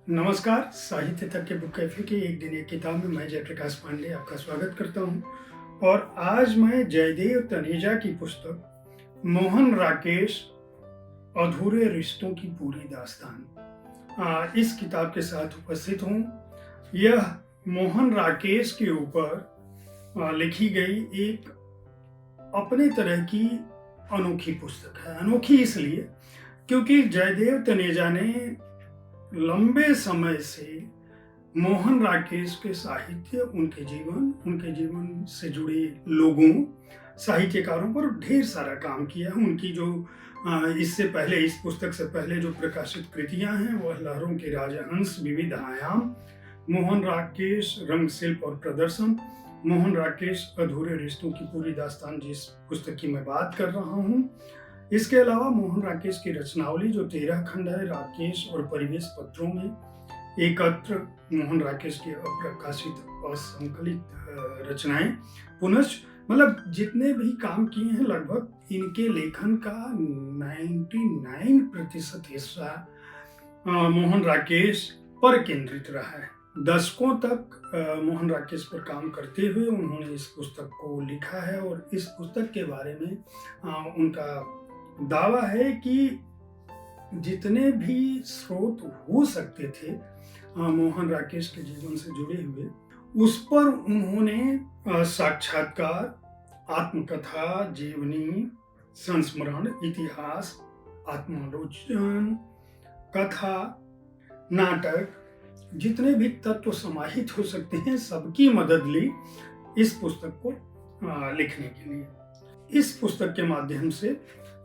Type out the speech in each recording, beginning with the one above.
नमस्कार, साहित्य तक के बुक कैफे की एक दिन एक किताब में मैं जयप्रकाश पांडे आपका स्वागत करता हूं। और आज मैं जयदेव तनेजा की पुस्तक मोहन राकेश अधूरे रिश्तों की पूरी दास्तान इस किताब के साथ उपस्थित हूं। यह मोहन राकेश के ऊपर लिखी गई एक अपने तरह की अनोखी पुस्तक है। अनोखी इसलिए क्योंकि जयदेव तनेजा ने लंबे समय से मोहन राकेश के साहित्य, उनके जीवन से जुड़े लोगों, साहित्यकारों पर ढेर सारा काम किया है। उनकी जो इससे पहले, इस पुस्तक से पहले जो प्रकाशित कृतियां हैं वह लहरों के राजहंस, विविध आयाम, मोहन राकेश, रंग, शिल्प और प्रदर्शन, मोहन राकेश अधूरे रिश्तों की पूरी दास्तान, जिस पुस्तक की मैं बात कर रहा हूँ। इसके अलावा मोहन राकेश की रचनावली जो 13 खंड है, राकेश और परिवेश पत्रों में एकत्र, मोहन राकेश की अप्रकाशित असंकलित रचनाएं, पुनश्च मतलब जितने भी काम किए हैं लगभग इनके लेखन का 99% हिस्सा मोहन राकेश पर केंद्रित रहा है। दशकों तक मोहन राकेश पर काम करते हुए उन्होंने इस पुस्तक को लिखा है और इस पुस्तक के बारे में उनका दावा है कि जितने भी स्रोत हो सकते थे मोहन राकेश के जीवन से जुड़े हुए, उस पर उन्होंने साक्षात्कार, आत्मकथा, जीवनी, संस्मरण, इतिहास, आत्मालोचन, कथा, नाटक, जितने भी तत्व समाहित हो सकते हैं सबकी मदद ली इस पुस्तक को लिखने के लिए। इस पुस्तक के माध्यम से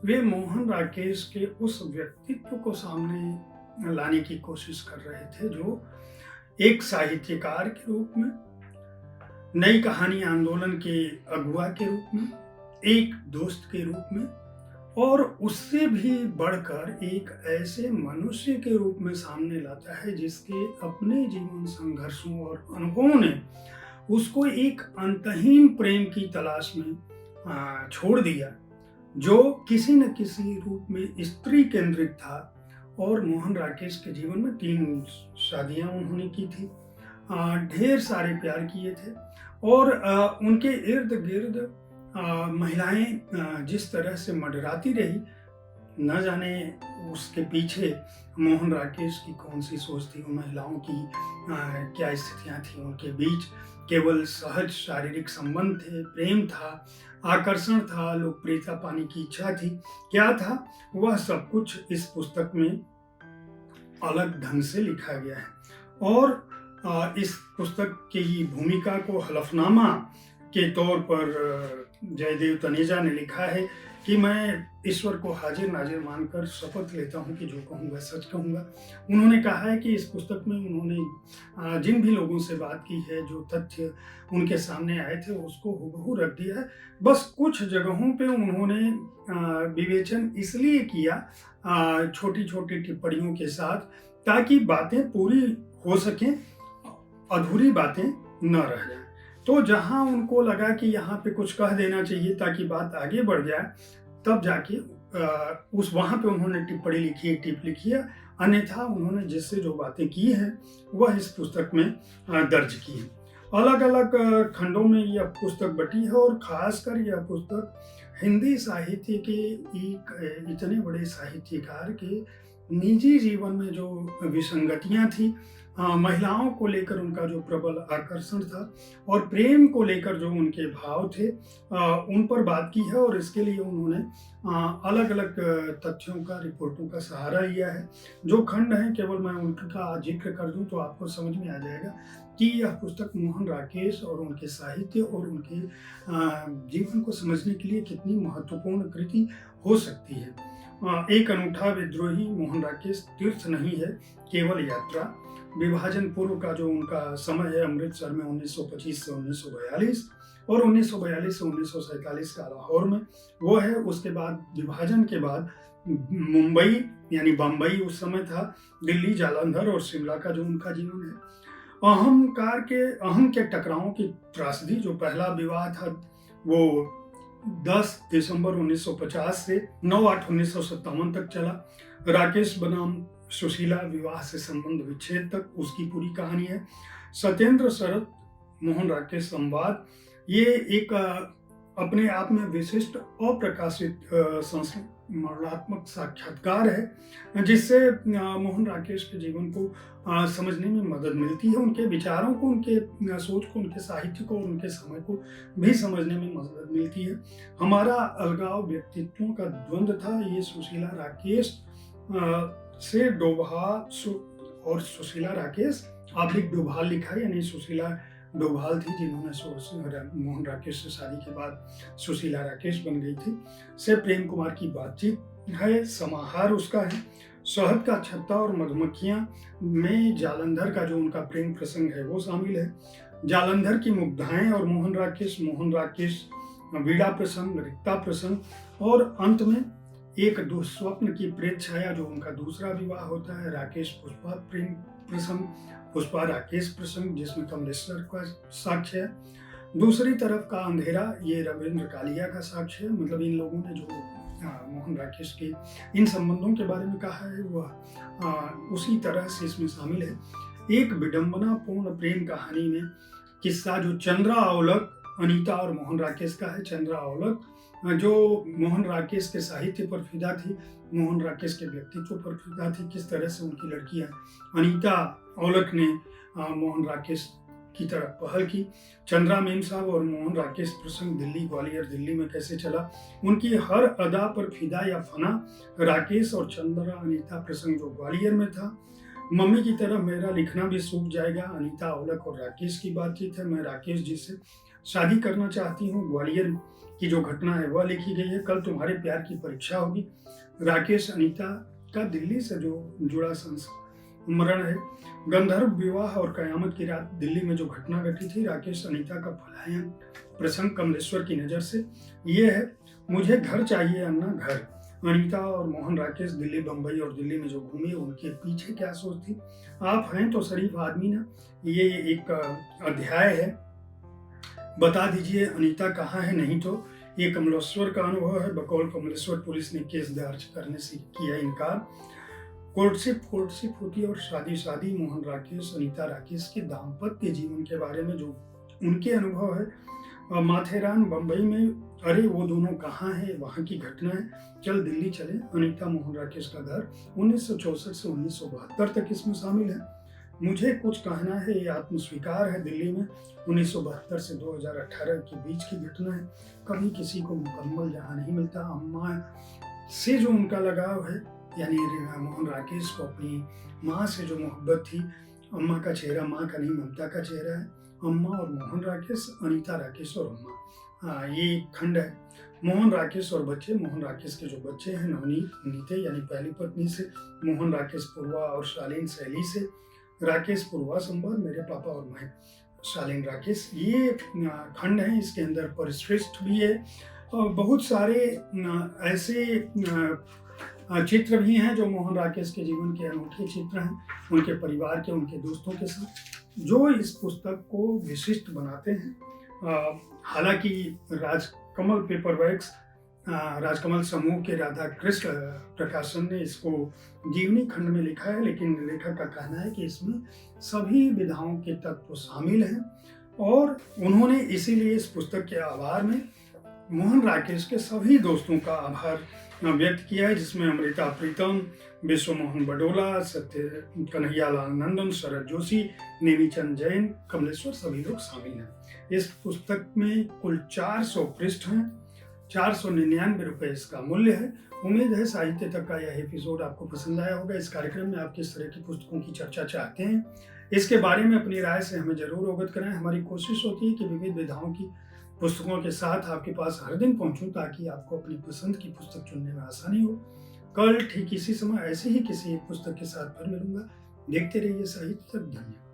वे मोहन राकेश के उस व्यक्तित्व को सामने लाने की कोशिश कर रहे थे जो एक साहित्यकार के रूप में, नई कहानी आंदोलन के अगुवा के रूप में, एक दोस्त के रूप में और उससे भी बढ़कर एक ऐसे मनुष्य के रूप में सामने लाता है जिसके अपने जीवन संघर्षों और अनुभवों ने उसको एक अंतहीन प्रेम की तलाश में छोड़ दिया, जो किसी न किसी रूप में स्त्री केंद्रित था। और मोहन राकेश के जीवन में 3 शादियां उन्होंने की थी, ढेर सारे प्यार किए थे और उनके इर्द गिर्द महिलाएं जिस तरह से मंडराती रही, न जाने उसके पीछे मोहन राकेश की कौन सी सोच थी, उन महिलाओं की क्या स्थितियां थी उनके बीच। केवल सहज शारीरिक संबंध थे, प्रेम था, आकर्षण था, लोकप्रियता पाने की इच्छा थी, क्या था, वह सब कुछ इस पुस्तक में अलग ढंग से लिखा गया है। और इस पुस्तक की भूमिका को हलफनामा के तौर पर जयदेव तनेजा ने लिखा है कि मैं ईश्वर को हाजिर नाजिर मानकर शपथ लेता हूं कि जो कहूँगा सच कहूँगा। उन्होंने कहा है कि इस पुस्तक में उन्होंने जिन भी लोगों से बात की है, जो तथ्य उनके सामने आए थे, उसको हुबहू रख दिया है। बस कुछ जगहों पे उन्होंने विवेचन इसलिए किया छोटी छोटी टिप्पणियों के साथ, ताकि बातें पूरी हो सकें, अधूरी बातें न रह जाएं। तो जहां उनको लगा कि यहाँ पे कुछ कह देना चाहिए ताकि बात आगे बढ़ जाए, तब जाके उस वहां पे उन्होंने टिप्पणी लिखी है, टिप लिखी है। अन्यथा उन्होंने जिससे जो बातें की हैं वह इस पुस्तक में दर्ज की है। अलग अलग खंडों में यह पुस्तक बटी है और खासकर यह पुस्तक हिंदी साहित्य के एक इतने बड़े साहित्यकार के निजी जीवन में जो विसंगतियां थी, महिलाओं को लेकर उनका जो प्रबल आकर्षण था और प्रेम को लेकर जो उनके भाव थे, उन पर बात की है। और इसके लिए उन्होंने अलग अलग तथ्यों का, रिपोर्टों का सहारा लिया है। जो खंड हैं केवल मैं उनका जिक्र कर दूं तो आपको समझ में आ जाएगा कि यह पुस्तक मोहन राकेश और उनके साहित्य और उनके जीवन को समझने के लिए कितनी महत्वपूर्ण कृति हो सकती है। एक अनूठा विद्रोही मोहन राकेश तीर्थ नहीं है, केवल यात्रा। विभाजन पूर्व का जो उनका समय है, अमृतसर में 1925 से 1942 और 1942 से 1947 का लाहौर में वो है। उसके बाद विभाजन के बाद मुंबई यानी बम्बई उस समय था, दिल्ली, जालंधर और शिमला का जो उनका जीवन है। अहम के टकरावों की त्रासदी, जो पहला विवाह था वो 10 दिसंबर 1950 से 9/8 1957 तक चला। राकेश बनाम सुशीला विवाह से संबंध विच्छेद तक उसकी पूरी कहानी है। सत्येंद्र शरत मोहन राकेश संवाद, ये एक अपने आप में विशिष्ट अप्रकाशित संस्मरणात्मक साक्षात्कार है, जिससे मोहन राकेश के जीवन को समझने में मदद मिलती है, उनके विचारों को, उनके सोच को, उनके साहित्य को, उनके समय को भी समझने में मदद मिलती है। हमारा अलगाव व्यक्तित्वों का द्वंद्व था, ये सुशीला राकेश से और सुशीला राकेश आब्लिक डोभाल लिखा है, यानी सुशीला डोभाल थी जिन्होंने मोहन राकेश से शादी के बाद सुशीला राकेश बन गई थी, से प्रेम कुमार की बातचीत है। समाहार उसका है शहद का छत्ता और मधुमक्खियां में जालंधर का जो उनका प्रेम प्रसंग है वो शामिल है। जालंधर की मुग्धाएं और मोहन राकेश वीणा प्रसंग, रिक्ता प्रसंग और अंत में एक दुस्वप्न की प्रेत छाया जो उनका दूसरा विवाह होता है। राकेश पुष्पा प्रेम प्रसंग, पुष्पा राकेश प्रसंग जिसमें कमलेश्वर का साक्ष्य है। दूसरी तरफ का अंधेरा ये रविंद्र कालिया का साक्ष्य है। मतलब इन लोगों ने जो मोहन राकेश के इन संबंधों के बारे में कहा है वह उसी तरह से इसमें शामिल है। एक विडंबना पूर्ण प्रेम कहानी में किस्सा जो चंद्रा औलख अनीता और मोहन राकेश का है। चंद्रा औलख जो मोहन राकेश के साहित्य पर फिदा थी, मोहन राकेश के व्यक्तित्व पर फिदा थी, किस तरह से उनकी लड़कियां अनीता औलख ने मोहन राकेश की तरफ पहल की। चंद्रा मेम साहब और मोहन राकेश प्रसंग दिल्ली ग्वालियर दिल्ली में कैसे चला, उनकी हर अदा पर फिदा या फना। राकेश और चंद्रा अनीता प्रसंग जो ग्वालियर में था। मम्मी की तरफ मेरा लिखना भी सूख जाएगा, अनीता औलख और राकेश की बातचीत है। मैं राकेश जी से शादी करना चाहती हूँ, ग्वालियर की जो घटना है वह लिखी गई है। कल तुम्हारे प्यार की परीक्षा होगी। राकेश अनीता का दिल्ली से जो जुड़ा संस्मरण है। गंधर्व विवाह और कयामत की रात दिल्ली में जो घटना घटी थी। राकेश अनीता का पलायन प्रसंग कमलेश्वर की नजर से ये है। मुझे घर चाहिए अन्ना, घर। अनीता और मोहन राकेश दिल्ली बंबई और दिल्ली में जो घूमे उनके पीछे क्या सोच थी। आप हैं तो शरीफ आदमी ना, ये एक अध्याय है। बता दीजिए अनीता कहाँ है, नहीं तो। ये कमलेश्वर का अनुभव है। बकौल कमलेश्वर पुलिस ने केस दर्ज करने से किया इनकार। कोर्टशिप होती और शादी मोहन राकेश अनीता राकेश के दाम्पत्य जीवन के बारे में जो उनके अनुभव है। माथेरान बंबई में, अरे वो दोनों कहाँ है, वहाँ की घटना है। चल दिल्ली चले, अनीता मोहन राकेश का घर 1964 से 1972 तक इसमें शामिल है। मुझे कुछ कहना है, ये आत्मस्वीकार है। दिल्ली में 1972 से 2018 के बीच की घटना है। कभी किसी को मुकम्मल जहाँ नहीं मिलता। अम्मा से जो उनका लगाव है, यानी मोहन राकेश को अपनी माँ से जो मोहब्बत थी। अम्मा का चेहरा माँ का नहीं, ममता का चेहरा है। अम्मा और मोहन राकेश, अनीता राकेश और अम्मा, ये खंड है। मोहन राकेश और बच्चे। मोहन राकेश के जो बच्चे हैं, नवनीत, नीते यानी पहली पत्नी से। मोहन राकेश पूर्वा और शालीन शैली से। राकेश पूर्वा संवाद, मेरे पापा और मैं, शालीन राकेश, ये खंड है। इसके अंदर परिशिष्ट भी है और बहुत सारे ऐसे चित्र भी हैं जो मोहन राकेश के जीवन के अनूठे चित्र हैं, उनके परिवार के, उनके दोस्तों के साथ, जो इस पुस्तक को विशिष्ट बनाते हैं। हालांकि राजकमल पेपरवर्क्स, राजकमल समूह के राधा कृष्ण प्रकाशन ने इसको जीवनी खंड में लिखा है, लेकिन लेखक का कहना है कि इसमें सभी विधाओं के तत्व शामिल हैं और उन्होंने इसीलिए इस पुस्तक के आभार में मोहन राकेश के सभी दोस्तों का आभार व्यक्त किया है, जिसमें अमृता प्रीतम, विश्व मोहन बडोला, सत्य कन्हैयालाल नंदन, शरद जोशी, नेमीचंद जैन, कमलेश्वर, सभी लोग शामिल हैं। इस पुस्तक में कुल 400 पृष्ठ हैं। 499 रुपये इसका मूल्य है। उम्मीद है साहित्य तक का यह एपिसोड आपको पसंद आया होगा। इस कार्यक्रम में आप किस तरह की पुस्तकों की चर्चा चाहते हैं, इसके बारे में अपनी राय से हमें जरूर अवगत कराएं। हमारी कोशिश होती है कि विविध विधाओं की पुस्तकों के साथ आपके पास हर दिन पहुंचूं, ताकि आपको अपनी पसंद की पुस्तक चुनने में आसानी हो। कल ठीक इसी समय ऐसे ही किसी एक पुस्तक के साथ फिर मिलूंगा। देखते रहिए साहित्य तक। धन्यवाद।